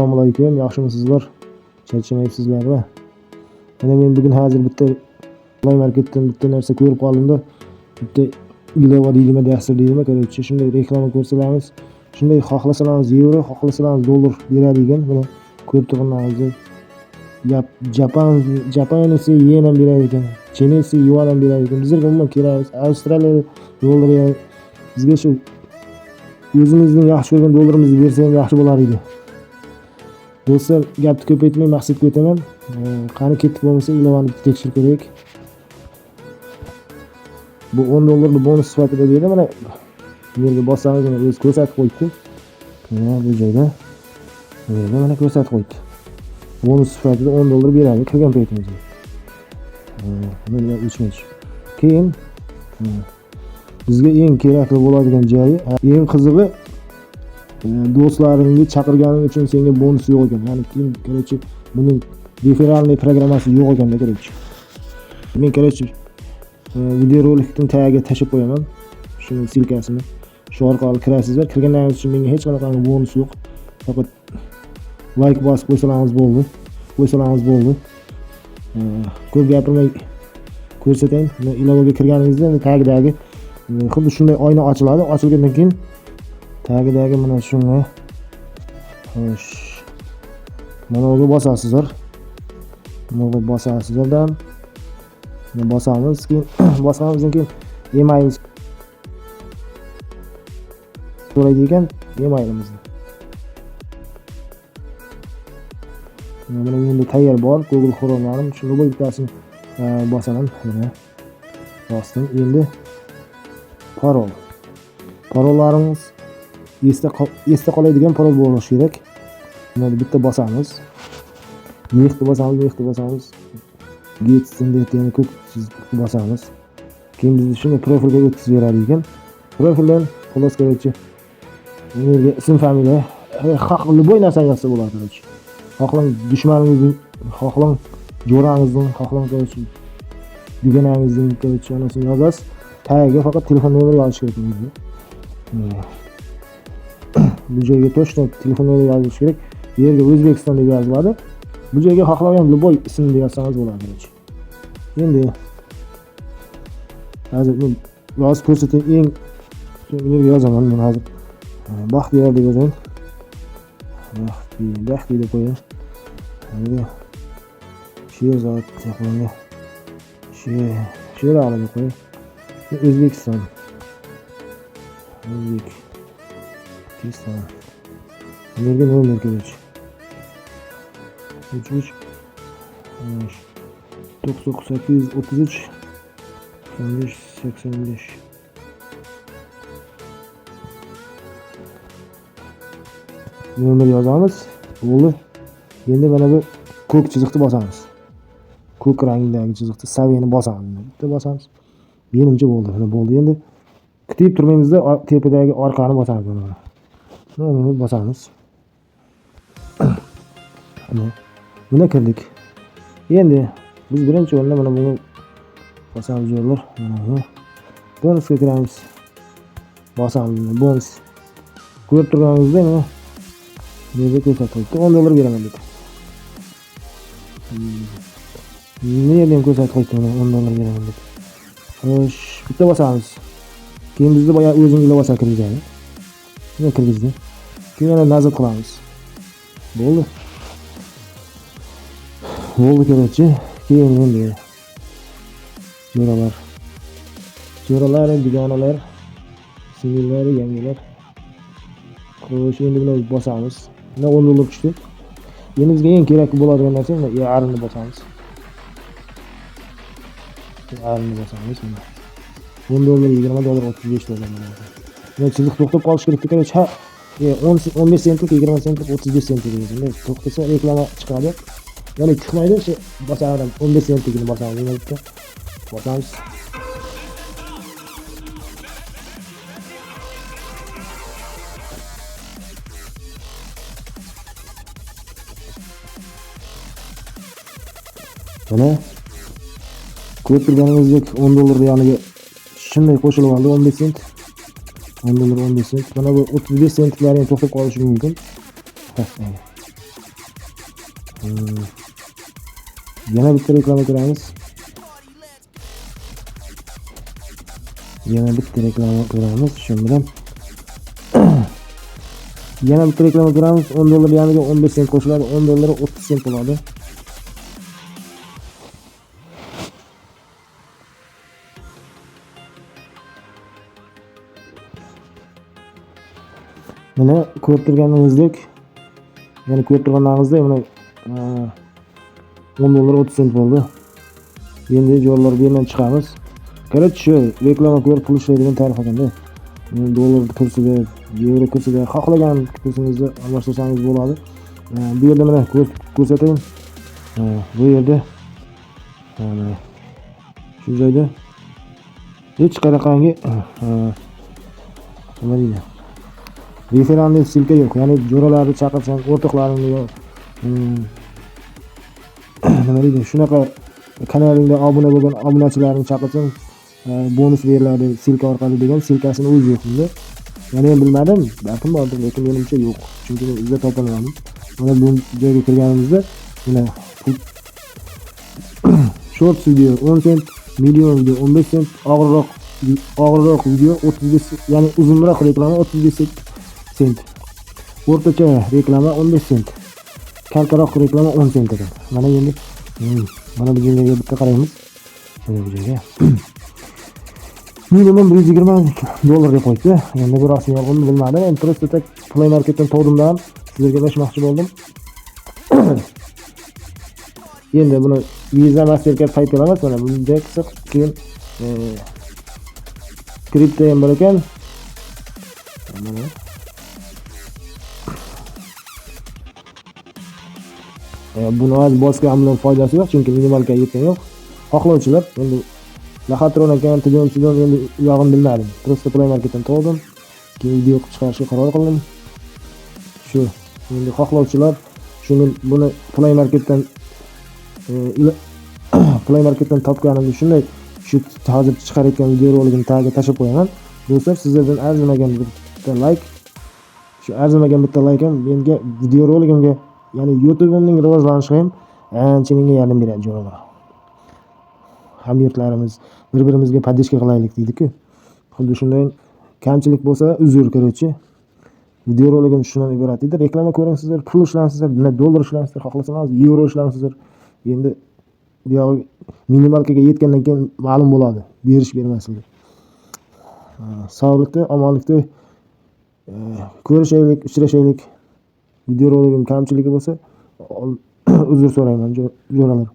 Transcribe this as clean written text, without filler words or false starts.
Assalomu alaykum, yaxshimisizlar? Charchamayapsizlarmi? Mana men bugun hozir bitta onlayn marketdan bitta narsa ko'rib qoldim-da. Bitta ilova deydimi, dastur deydimi, короче, shunday reklama ko'rsatamiz. Shunday xohlasangiz yevro, xohlasangiz dollar beradigan, mana ko'rib turganingizdek. Japoniyasi yen ham berar ekan, Chinasi yuan ham berar ekan. Bizga umuman kerak, Avstraliya dollari bizga shu o'zimizning yaxshi ko'rgan dollarimizni bersa ham yaxshi bo'lar edi. Do'stlar, gapni ko'paytmay maqsadga o'taman. Qani ketib bo'lmasa ilovani tekshirib ko'raylik. Bu 10 dollarni bonus sifatida berdi. Mana bu yerga bossangiz mana o'zi ko'rsatib qo'yibdi. Mana bu joyda mana ko'rsatib qo'yibdi. Bonus sifatida 10 dollar beradi kirgan paytimizda. Mana o'chmach. Keyin bizga eng kerakli bo'ladigan joyi, eng qizig'i, do'stlaringni chaqirganing uchun senga bonus yo'q ekan. Ya'ni keyin короче buning referalniy programmasi yo'q ekanda короче. Men короче videorolikning tagiga tashib qo'yaman. Shuning silkasini. Shu orqali kirasizlar. Kirganlaringiz uchun menga hech qanaqa bonus yo'q. Faqat like bosib qo'ysangiz bo'ldi. Ko'p gapirmay ko'rsatayim. Ilovaga kirganingizda tagidagi xuddi shunday oyna ochiladi. Ochilgandan keyin tagidagi mana shunga mana bunga bosasizlar. Bunga bosasizlardan bosamiz, keyin bosamizdan keyin email so'raydi ekan, emailimizni. Mana endi tayyor bor Google Chrome'larim. Shunga bo'lib bittasini bosaman. Mana bosdim. Endi parollarimiz esda qoladigan parol bo'lishi kerak. Buni bitta bosamiz. Nextni bosamiz. Getsin deb yana ko'p bosamiz. Keyin biz shuni profilga o'tkazib beradi ekan. Profildan xolos короче menga ism familiya, xohli bo'y narsa yozsa bo'ladi короче. Xohlang dushmaningizni, xohlang jo'rangizni, xohlang короче duganangizning короче anasini yozasiz. Tagiga faqat telefon nomeri yozish kerak bo'ladi. Bu joyga точно telefon nomeri yozish kerak. Bu yerga O'zbekiston deb yoziladi. Bu joyga xohlagan любой ismni yozsangiz bo'ladi. Endi hozir men yozib ko'rsatayim. Eng yozaman men hozir. Baxtiyor deb yozaman. Baxti deb qo'yaman. Endi Sherzod deb qo'yaman. Sherali deb qo'yaman. O'zbekiston. Nerga nomer kerak? 9833 85. Nomer yozamiz. Bo'ldi. Endi mana bu ko'k chiziqni bosamiz. Ko'k rangdagi chiziqni saviyani bosamiz. Bitta bosamiz. Menimcha bo'ldi. Mana bo'ldi. Endi kutib turmaymizda tepadagi orqani bosamiz. Mana bosamiz. Buna kirdik. Endi biz birinchi o'rinda mana buni bosamiz yo'llar. Bonusga kiramiz. Bosamiz. Bonus. Ko'rib turganingizda mana nega ko'rsatib 10 dollar beraman deb. Nega ko'rsatib qo'ydi 10 dollar beraman deb. Xo'sh, bitta bosamiz. Keyin bizni boya o'zing ilovasi kirgizadi. Nima kirgizdi? Keyin yana nazar qilamiz. Bo'ldi. Короче, keyin endi jo'ralar, dugonalar, singillar, yangilar. Xo'sh, endi buni bosamiz. Mana 10 dollar tushdi. Endi bizga eng kerak bo'ladigan narsa yarni bosamiz. Yarni bosamiz. 10 dollar, 20 dollar, 35 dollar. Mana chiziq to'xtab qolish kerak ekan. 15 sentlik, 20 sentlik, 35 sentlik degan. To'xtasa reklama chiqadi. Ya'ni chiqmaydi, shu bosaveradi. 15 sentligini bosamiz. Bosamiz. Mana ko'rib turganingizdek 10 dollar yoniga shunday qo'shilib oldi 15 sent. 10 dollar 15 sent. Mana bu 35 sentlarning to'xtab qolishi mumkin. Yana bitta reklama ko'ramiz. Yana bitta reklama ko'ramiz. Shu bilan yana bitta reklama ko'ramiz. $10 yaniga 15 sent qo'shiladi. $10 30 sent bo'ladi. Mana ko'rib turganingizdek, ya'ni ko'rib turganingizdek mana $10 30 sent bo'ldi. Endi joylar bu yerdan chiqamiz. Qarang, shu reklama ko'rib pul ishlaydigan tarif ekanda. Dollar kursida, yevro kursida xohlagan kursingizni almashtirsangiz bo'ladi. Bu yerda mana ko'rsatayim. Bu yerda shu joyda hech qanaqangi nima deydi? Referendum silka yo'q. Ya'ni jo'ralarni chaqirsang, o'rtoqlaringni yo'q. Nima deydi? Shunaqa kanalingda obuna bo'lgan obunachilarni chaqirsang, bonus beriladi silka orqali degan silkasini o'zi yo'q bunda. Ya'ni men bilmadim, balkim bordir, lekin menimcha yo'q. Chunki men izlab topolmadim. Mana bu joyga kirganimizda mana short video 10 sent, medium video 15 sent, og'irroq video 35, ya'ni uzunroq reklama 35 sent. O'rtacha reklama 15 sent. Kaltaroq reklama 10 sent ekan. Mana endi mana bu joyga bitta qaraymiz. Mana bu joyga. Minimum $120 deb qo'ydi. Endi bu rasmiy yolg'onmi bilmadim. Men просто tak Play Marketdan tog'dimdan sizlarga bermoqchi bo'ldim. Endi buni Visa Mastercard PayPal emas, mana bunday qilsak keyin kripto ham bor ekan. Mana buni o'z bosganimdan foydasi yo'q, chunki minimalga yetgan yo'q. Xohlovchilar endi Lahatron ekan, Tidon endi uyog'ini bilmadim. Просто Play Marketdan tog'dim. Keyin video chiqarishga qaror qildim. Shu endi xohlovchilar shuni buni Play Marketdan topganimda shunday shu hozir chiqarayotgan video roligini tagiga tashib qo'yaman. Do'stlar, sizlardan arzimagan bitta like, shu arzimagan bitta like ham menga video roligimga, ya'ni YouTube'imning rivojlanishiga ham ancha menga yordam beradi jo'ralar. Hamyurtlarimiz bir-birimizga podдержка qilaylik deydi-ku. Xuddi shunday kamchilik bo'lsa uzr ko'ruvchi. Video roligim shundan iborat edi. Reklama ko'ringsizlar, pul ishlansizlar, dollar ishlansizlar, xohlasangiz yevro ishlansizlar. Endi bu yoq minimalkaga yetgandan keyin ma'lum bo'ladi, berish bermasligini. Sog'likda, omonlikda ko'rishaylik, uchrashaylik. Video roligim kamchiligi bo'lsa uzr so'rayman jo'ralar.